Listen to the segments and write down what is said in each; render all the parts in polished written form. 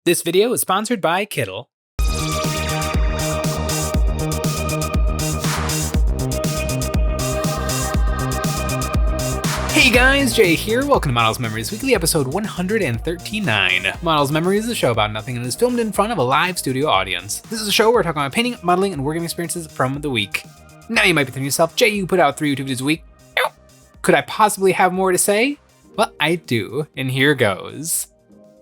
This video is sponsored by Kittle. Hey guys, Jay here. Welcome to Models Memories Weekly, episode 139. Models Memories is a show about nothing and is filmed in front of a live studio audience. This is a show where we're talking about painting, modeling, and working experiences from the week. Now you might be thinking to yourself, Jay, you put out 3 YouTube videos a week. Could I possibly have more to say? Well, I do, and here goes.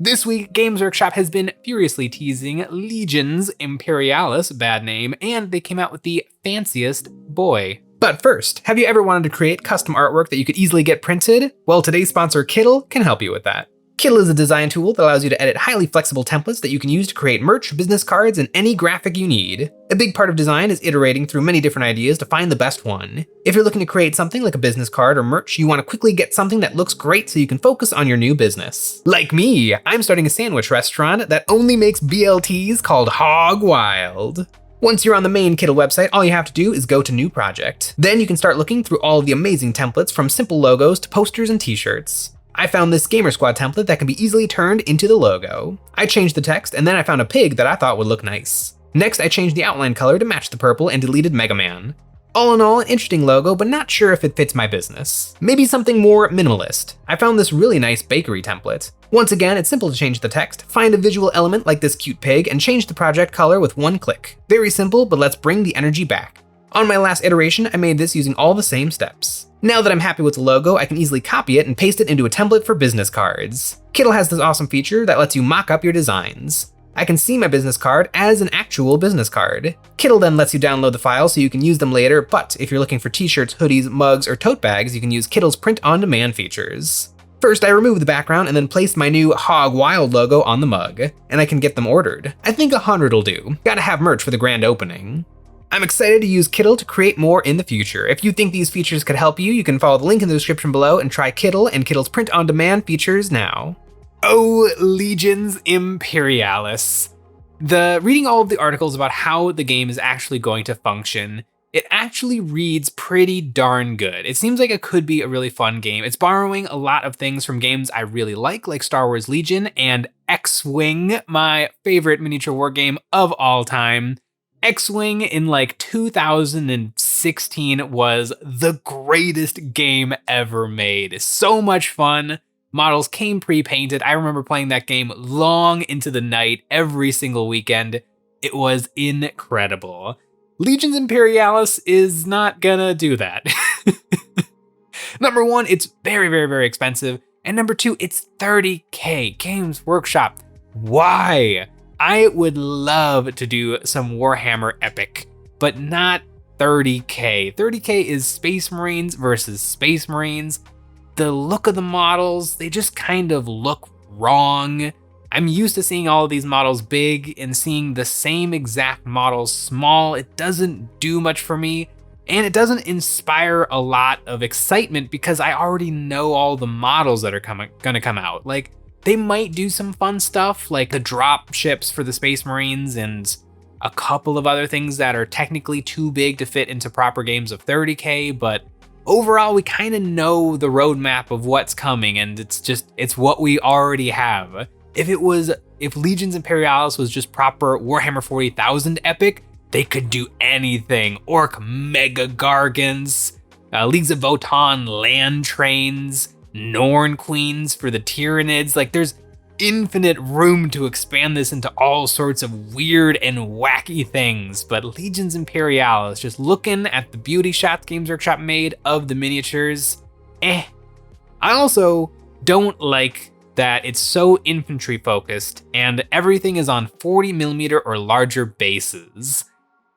This week, Games Workshop has been furiously teasing Legions Imperialis, bad name, and they came out with the fanciest boy. But first, have you ever wanted to create custom artwork that you could easily get printed? Well, today's sponsor, Kittle, can help you with that. Kittle is a design tool that allows you to edit highly flexible templates that you can use to create merch, business cards, and any graphic you need. A big part of design is iterating through many different ideas to find the best one. If you're looking to create something like a business card or merch, you want to quickly get something that looks great so you can focus on your new business. Like me, I'm starting a sandwich restaurant that only makes BLTs called Hog Wild. Once you're on the main Kittle website, all you have to do is go to New Project. Then you can start looking through all of the amazing templates from simple logos to posters and t-shirts. I found this Gamer Squad template that can be easily turned into the logo. I changed the text, and then I found a pig that I thought would look nice. Next, I changed the outline color to match the purple and deleted Mega Man. All in all, an interesting logo, but not sure if it fits my business. Maybe something more minimalist. I found this really nice bakery template. Once again, it's simple to change the text, find a visual element like this cute pig, and change the project color with one click. Very simple, but let's bring the energy back. On my last iteration, I made this using all the same steps. Now that I'm happy with the logo, I can easily copy it and paste it into a template for business cards. Kittle has this awesome feature that lets you mock up your designs. I can see my business card as an actual business card. Kittle then lets you download the files so you can use them later, but if you're looking for t-shirts, hoodies, mugs, or tote bags, you can use Kittle's print-on-demand features. First, I removed the background and then placed my new Hog Wild logo on the mug, and I can get them ordered. I think 100 will do. Gotta have merch for the grand opening. I'm excited to use Kittle to create more in the future. If you think these features could help you, you can follow the link in the description below and try Kittle and Kittle's print-on-demand features now. Oh, Legions Imperialis. Reading all of the articles about how the game is actually going to function, it actually reads pretty darn good. It seems like it could be a really fun game. It's borrowing a lot of things from games I really like Star Wars Legion and X-Wing, my favorite miniature war game of all time. X-Wing in 2016 was the greatest game ever made. So much fun. Models came pre-painted. I remember playing that game long into the night every single weekend. It was incredible. Legions Imperialis is not gonna do that. Number one, it's very, very, very expensive. And number two, it's $30K. Games Workshop. Why? I would love to do some Warhammer Epic, but not $30K. $30K is Space Marines versus Space Marines. The look of the models, they just kind of look wrong. I'm used to seeing all of these models big and seeing the same exact models small. It doesn't do much for me, and it doesn't inspire a lot of excitement because I already know all the models that are gonna come out. They might do some fun stuff like the drop ships for the Space Marines and a couple of other things that are technically too big to fit into proper games of $30K, but overall we kind of know the roadmap of what's coming, and it's what we already have. If Legions Imperialis was just proper Warhammer 40,000 epic, they could do anything. Orc Mega Gargants, Leagues of Votann land trains, Norn Queens for the Tyranids. There's infinite room to expand this into all sorts of weird and wacky things, but Legions Imperialis, just looking at the beauty shots Games Workshop made of the miniatures, I also don't like that it's so infantry focused and everything is on 40mm or larger bases.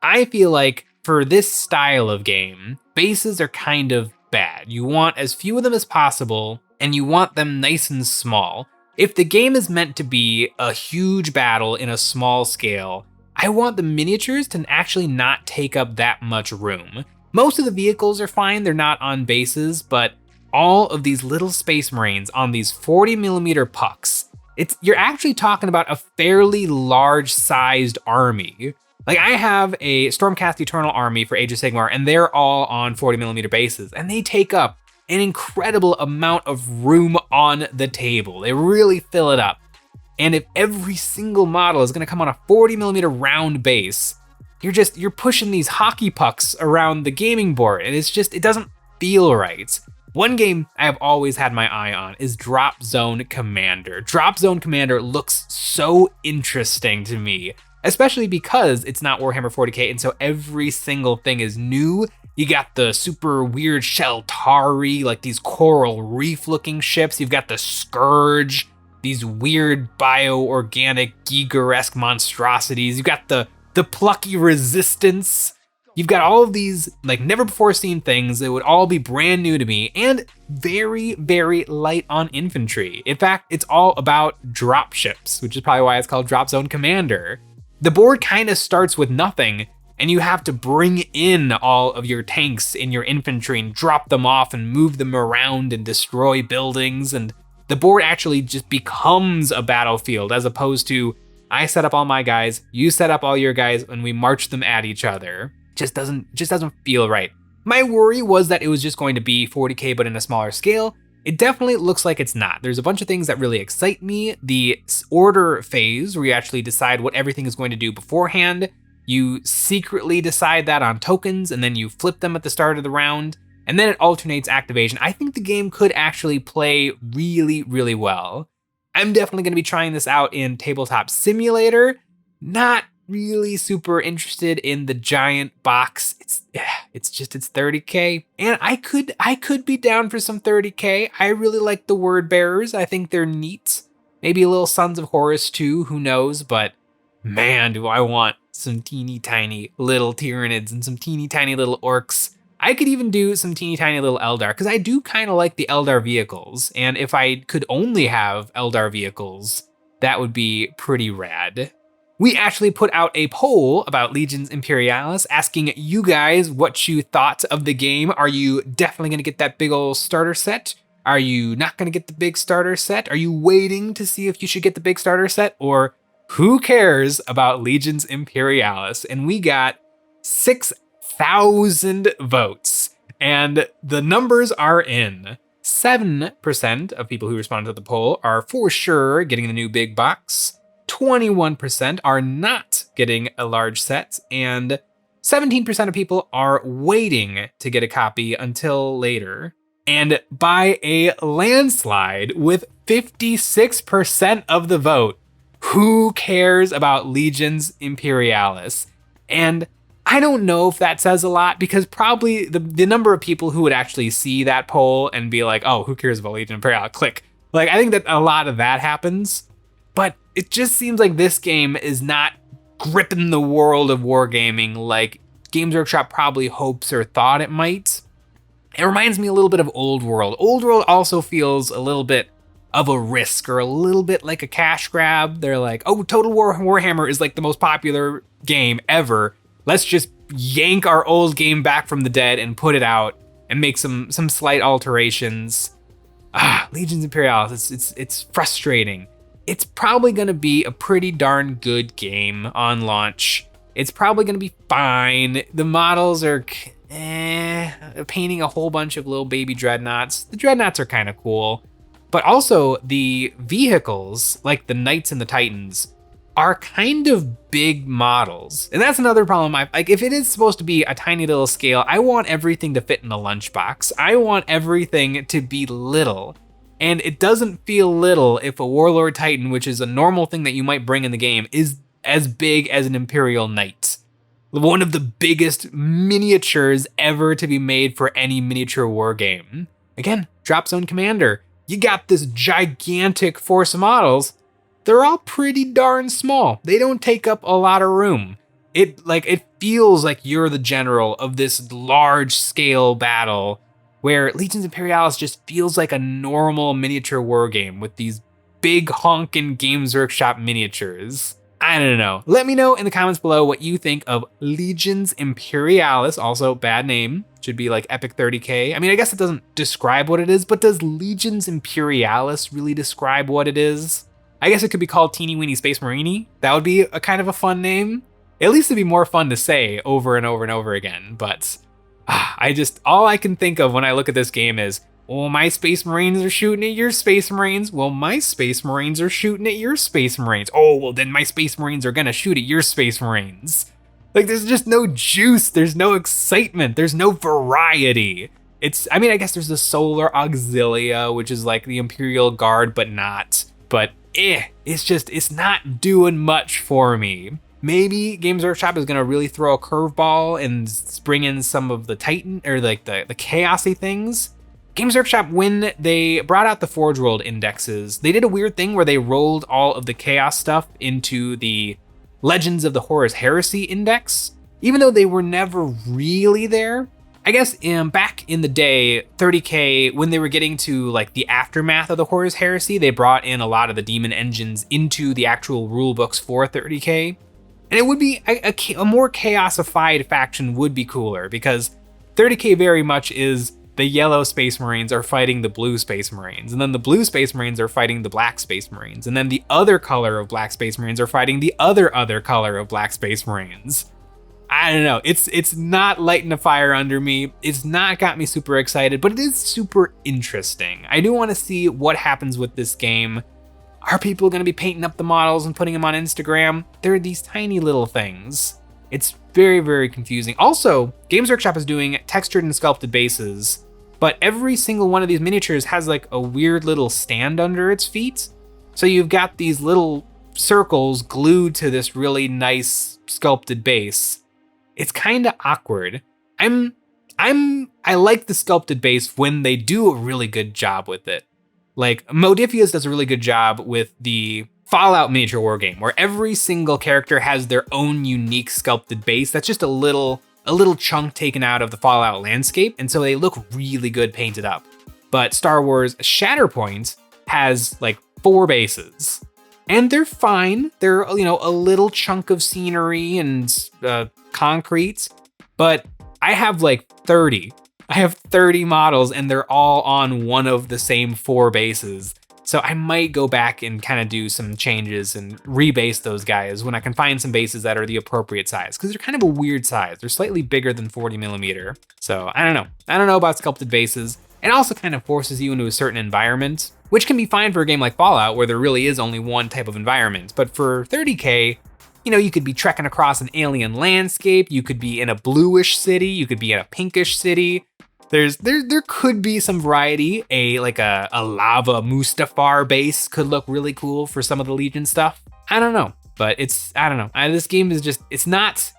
I feel like for this style of game, bases are kind of bad. You want as few of them as possible, and you want them nice and small. If the game is meant to be a huge battle in a small scale, I want the miniatures to actually not take up that much room. Most of the vehicles are fine, they're not on bases, but all of these little Space Marines on these 40mm pucks, you're actually talking about a fairly large sized army. I have a Stormcast Eternal army for Age of Sigmar, and they're all on 40mm bases, and they take up an incredible amount of room on the table. They really fill it up. And if every single model is gonna come on a 40mm round base, you're pushing these hockey pucks around the gaming board, and it doesn't feel right. One game I have always had my eye on is Drop Zone Commander. Drop Zone Commander looks so interesting to me, especially because it's not Warhammer 40k, and so every single thing is new. You got the super weird Sheltari, like these coral reef looking ships. You've got the Scourge, these weird bio-organic Giger-esque monstrosities. You've got the plucky Resistance. You've got all of these like never before seen things that would all be brand new to me, and very, very light on infantry. In fact, it's all about drop ships, which is probably why it's called Drop Zone Commander. The board kind of starts with nothing, and you have to bring in all of your tanks and your infantry and drop them off and move them around and destroy buildings. And the board actually just becomes a battlefield, as opposed to I set up all my guys, you set up all your guys, and we march them at each other. Just doesn't feel right. My worry was that it was just going to be 40k but in a smaller scale. It definitely looks like it's not. There's a bunch of things that really excite me. The order phase, where you actually decide what everything is going to do beforehand. You secretly decide that on tokens, and then you flip them at the start of the round, and then it alternates activation. I think the game could actually play really, really well. I'm definitely going to be trying this out in Tabletop Simulator. Not really super interested in the giant box. It's 30k, and I could be down for some 30k. I really like the word bearers. I think they're neat. Maybe a little Sons of Horus too, who knows, but man, do I want some teeny tiny little Tyranids and some teeny tiny little orcs. I could even do some teeny tiny little Eldar, because I do kind of like the Eldar vehicles, and if I could only have Eldar vehicles, that would be pretty rad. We actually put out a poll about Legions Imperialis, asking you guys what you thought of the game. Are you definitely gonna get that big old starter set? Are you not gonna get the big starter set? Are you waiting to see if you should get the big starter set? Or who cares about Legions Imperialis? And we got 6,000 votes, and the numbers are in. 7% of people who responded to the poll are for sure getting the new big box. 21% are not getting a large set, and 17% of people are waiting to get a copy until later. And by a landslide, with 56% of the vote, who cares about Legions Imperialis? And I don't know if that says a lot, because probably the number of people who would actually see that poll and be like, oh, who cares about Legion Imperialis? Click. Like, I think that a lot of that happens. But it just seems like this game is not gripping the world of wargaming like Games Workshop probably hopes or thought it might. It reminds me a little bit of Old World. Old World also feels a little bit of a risk, or a little bit like a cash grab. They're like, oh, Total War Warhammer is like the most popular game ever. Let's just yank our old game back from the dead and put it out and make some slight alterations. Legions Imperialis, it's frustrating. It's probably going to be a pretty darn good game on launch. It's probably going to be fine. The models are painting a whole bunch of little baby dreadnoughts. The dreadnoughts are kind of cool, but also the vehicles, like the Knights and the Titans, are kind of big models. And that's another problem. Like, if it is supposed to be a tiny little scale, I want everything to fit in a lunchbox. I want everything to be little. And it doesn't feel little if a Warlord Titan, which is a normal thing that you might bring in the game, is as big as an Imperial Knight. One of the biggest miniatures ever to be made for any miniature war game. Again, Drop Zone Commander. You got this gigantic force of models. They're all pretty darn small. They don't take up a lot of room. It feels like you're the general of this large scale battle, where Legions Imperialis just feels like a normal miniature war game with these big honkin' Games Workshop miniatures. I don't know. Let me know in the comments below what you think of Legions Imperialis. Also, bad name. Should be like Epic 30k. I mean, I guess it doesn't describe what it is, but does Legions Imperialis really describe what it is? I guess it could be called Teeny Weeny Space Marini. That would be a kind of a fun name. At least it'd be more fun to say over and over and over again, but all I can think of when I look at this game is, Well, my Space Marines are shooting at your Space Marines. Well, my Space Marines are shooting at your Space Marines. Oh, well, then my Space Marines are gonna shoot at your Space Marines. Like, there's just no juice, there's no excitement, there's no variety. I guess there's the Solar Auxilia, which is like the Imperial Guard, but not. But it's not doing much for me. Maybe Games Workshop is gonna really throw a curveball and bring in some of the Titan, or like the chaosy things. Games Workshop, when they brought out the Forge World indexes, they did a weird thing where they rolled all of the chaos stuff into the Legends of the Horus Heresy index, even though they were never really there. I guess back in the day, 30K, when they were getting to like the aftermath of the Horus Heresy, they brought in a lot of the demon engines into the actual rule books for 30K. And it would be a more chaosified faction would be cooler, because 30K very much is the yellow Space Marines are fighting the blue Space Marines, and then the blue Space Marines are fighting the black Space Marines, and then the other color of black Space Marines are fighting the other color of black Space Marines. I don't know, it's not lighting a fire under me, it's not got me super excited, but it is super interesting. I do want to see what happens with this game. Are people going to be painting up the models and putting them on Instagram? There are these tiny little things. It's very, very confusing. Also, Games Workshop is doing textured and sculpted bases, but every single one of these miniatures has like a weird little stand under its feet. So you've got these little circles glued to this really nice sculpted base. It's kind of awkward. I like the sculpted base when they do a really good job with it. Like, Modifius does a really good job with the Fallout miniature war game, where every single character has their own unique sculpted base that's just a little chunk taken out of the Fallout landscape, and so they look really good painted up. But Star Wars Shatterpoint has like 4 bases, and they're fine. They're, a little chunk of scenery and concrete, but I have like 30. I have 30 models, and they're all on one of the same 4 bases. So I might go back and kind of do some changes and rebase those guys when I can find some bases that are the appropriate size, because they're kind of a weird size. They're slightly bigger than 40mm. So I don't know. I don't know about sculpted bases. It also kind of forces you into a certain environment, which can be fine for a game like Fallout, where there really is only one type of environment. But for 30K, you could be trekking across an alien landscape. You could be in a bluish city. You could be in a pinkish city. There could be some variety. A lava Mustafar base could look really cool for some of the Legion stuff. I don't know, but I don't know. This game is just, it's not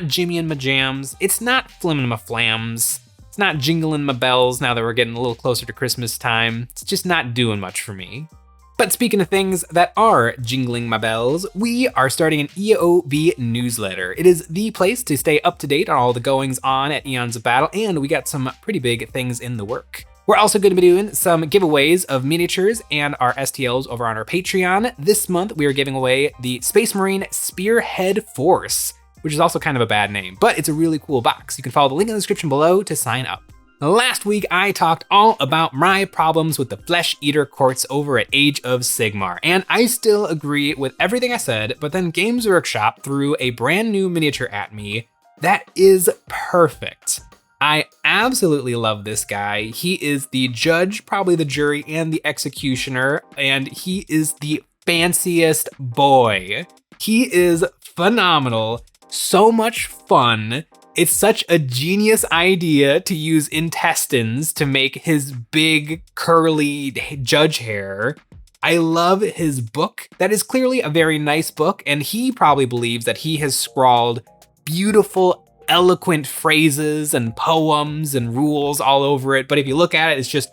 Jimmy and my jams. It's not flimming my flams. It's not jingling my bells now that we're getting a little closer to Christmas time. It's just not doing much for me. But speaking of things that are jingling my bells, we are starting an EOB newsletter. It is the place to stay up to date on all the goings on at Eons of Battle, and we got some pretty big things in the work. We're also going to be doing some giveaways of miniatures and our STLs over on our Patreon. This month, we are giving away the Space Marine Spearhead Force, which is also kind of a bad name, but it's a really cool box. You can follow the link in the description below to sign up. Last week, I talked all about my problems with the Flesh Eater Courts over at Age of Sigmar, and I still agree with everything I said, but then Games Workshop threw a brand new miniature at me that is perfect. I absolutely love this guy. He is the judge, probably the jury, and the executioner, and he is the fanciest boy. He is phenomenal, so much fun. It's such a genius idea to use intestines to make his big curly judge hair. I love his book. That is clearly a very nice book, and he probably believes that he has scrawled beautiful, eloquent phrases and poems and rules all over it. But if you look at it, it's just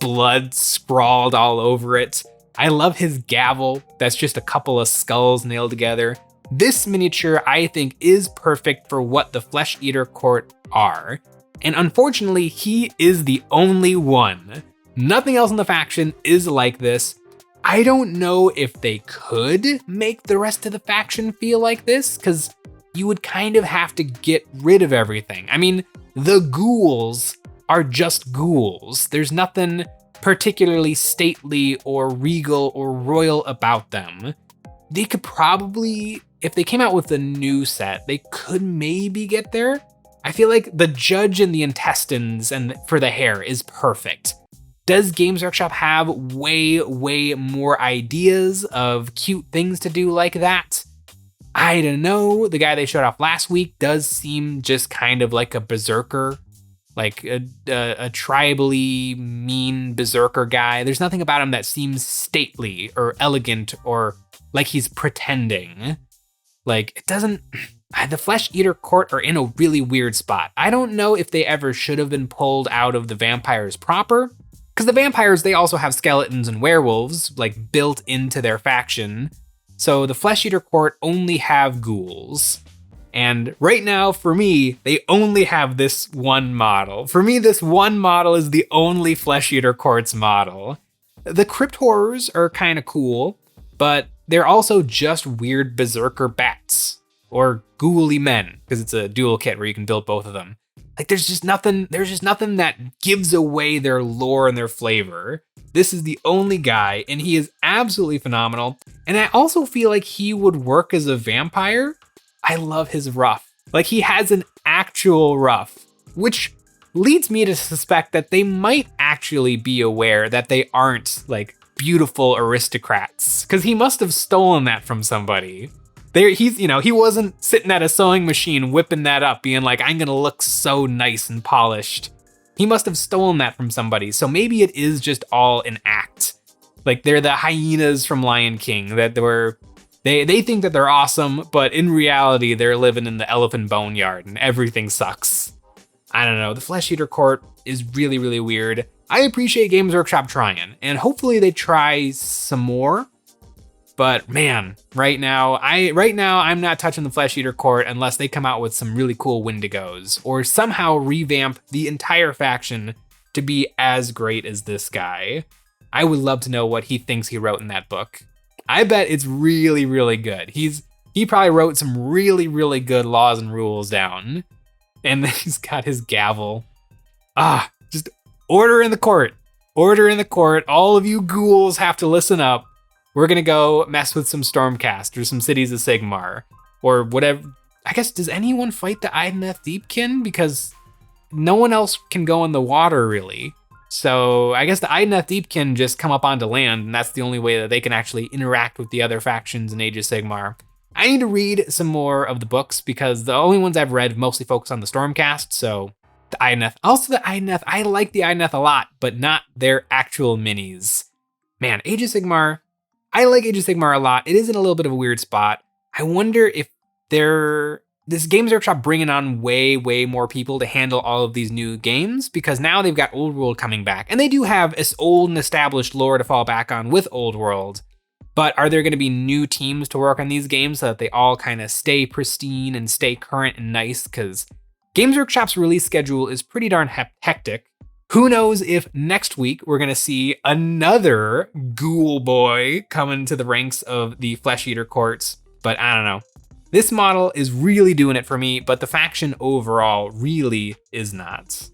blood scrawled all over it. I love his gavel. That's just a couple of skulls nailed together. This miniature, I think, is perfect for what the Flesh Eater Court are. And unfortunately, he is the only one. Nothing else in the faction is like this. I don't know if they could make the rest of the faction feel like this, because you would kind of have to get rid of everything. I mean, the ghouls are just ghouls. There's nothing particularly stately or regal or royal about them. They could probably, if they came out with a new set, they could maybe get there. I feel like the judge and the intestines and for the hair is perfect. Does Games Workshop have way more ideas of cute things to do like that? I don't know. The guy they showed off last week does seem just kind of like a berserker, like a tribally mean berserker guy. There's nothing about him that seems stately or elegant or like he's pretending. Like, it doesn't... The Flesh Eater Court are in a really weird spot. I don't know if they ever should have been pulled out of the vampires proper, because the vampires, they also have skeletons and werewolves, like, built into their faction. So the Flesh Eater Court only have ghouls. And right now, for me, they only have this one model. For me, this one model is the only Flesh Eater Court's model. The Crypt Horrors are kind of cool, but they're also just weird berserker bats. Or ghouly men, because it's a dual kit where you can build both of them. Like, there's just nothing that gives away their lore and their flavor. This is the only guy, and he is absolutely phenomenal. And I also feel like he would work as a vampire. I love his ruff. Like, he has an actual ruff, which leads me to suspect that they might actually be aware that they aren't, like, beautiful aristocrats, because he must have stolen that from somebody. He wasn't sitting at a sewing machine whipping that up, being like, I'm gonna look so nice and polished. He must have stolen that from somebody, so maybe it is just all an act. Like, they're the hyenas from Lion King, that they think that they're awesome, but in reality, they're living in the elephant boneyard and everything sucks. I don't know, the Flesh Eater Court is really weird. I appreciate Games Workshop trying, and hopefully they try some more. But man, right now I'm not touching the Flesh Eater Court unless they come out with some really cool Wendigos or somehow revamp the entire faction to be as great as this guy. I would love to know what he thinks he wrote in that book. I bet it's really good. He probably wrote some really good laws and rules down. And then he's got his gavel. Just order in the court. Order in the court. All of you ghouls have to listen up. We're gonna go mess with some Stormcast or some Cities of Sigmar or whatever. I guess, does anyone fight the Idoneth Deepkin? Because no one else can go in the water, really. So I guess the Idoneth Deepkin just come up onto land, and that's the only way that they can actually interact with the other factions in Age of Sigmar. I need to read some more of the books because the only ones I've read mostly focus on the Stormcast, so the Idoneth. Also the Idoneth, I like the Idoneth a lot, but not their actual minis. Man, Age of Sigmar, I like Age of Sigmar a lot. It is in a little bit of a weird spot. I wonder if this Games Workshop bringing on way more people to handle all of these new games, because now they've got Old World coming back, and they do have this old and established lore to fall back on with Old World. But are there going to be new teams to work on these games so that they all kind of stay pristine and stay current and nice? Because Games Workshop's release schedule is pretty darn hectic. Who knows if next week we're going to see another ghoul boy coming to the ranks of the Flesh Eater Courts, but I don't know. This model is really doing it for me, but the faction overall really is not.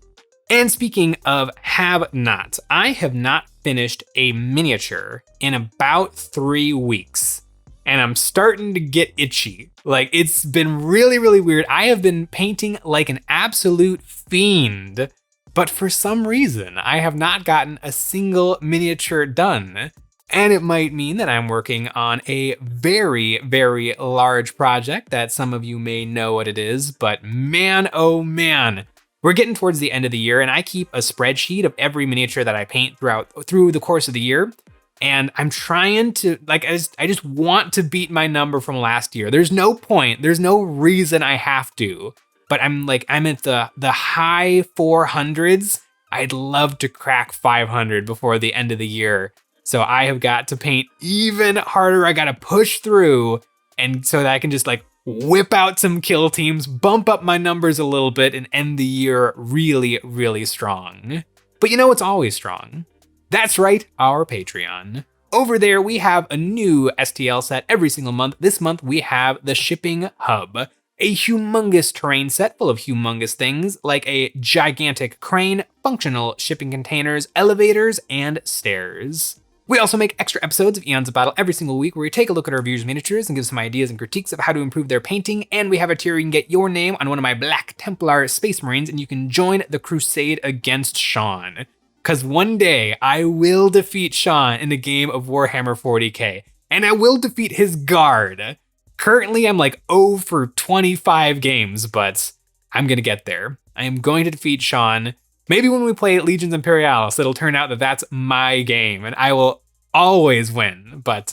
And speaking of have not, I have not finished a miniature in about 3 weeks, and I'm starting to get itchy. Like, it's been really weird. I have been painting like an absolute fiend, but for some reason, I have not gotten a single miniature done. And it might mean that I'm working on a very large project that some of you may know what it is, but man, oh man, we're getting towards the end of the year, and I keep a spreadsheet of every miniature that I paint through the course of the year. And I'm trying to, like, I just want to beat my number from last year. There's no point, there's no reason I have to. But I'm at the high 400s. I'd love to crack 500 before the end of the year. So I have got to paint even harder. I got to push through, and so that I can just like whip out some kill teams, bump up my numbers a little bit, and end the year really strong. But you know what's always strong? That's right, our Patreon. Over there, we have a new STL set every single month. This month, we have the Shipping Hub, a humongous terrain set full of humongous things like a gigantic crane, functional shipping containers, elevators, and stairs. We also make extra episodes of Eons of Battle every single week where we take a look at our viewers' miniatures and give some ideas and critiques of how to improve their painting, and we have a tier where you can get your name on one of my Black Templar Space Marines and you can join the crusade against Sean. Because one day I will defeat Sean in a game of Warhammer 40k, and I will defeat his guard. Currently, I'm like 0 for 25 games, but I'm going to get there. I am going to defeat Sean. Maybe when we play Legions Imperialis, it'll turn out that that's my game, and I will always win, but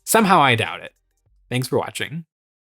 somehow I doubt it. Thanks for watching.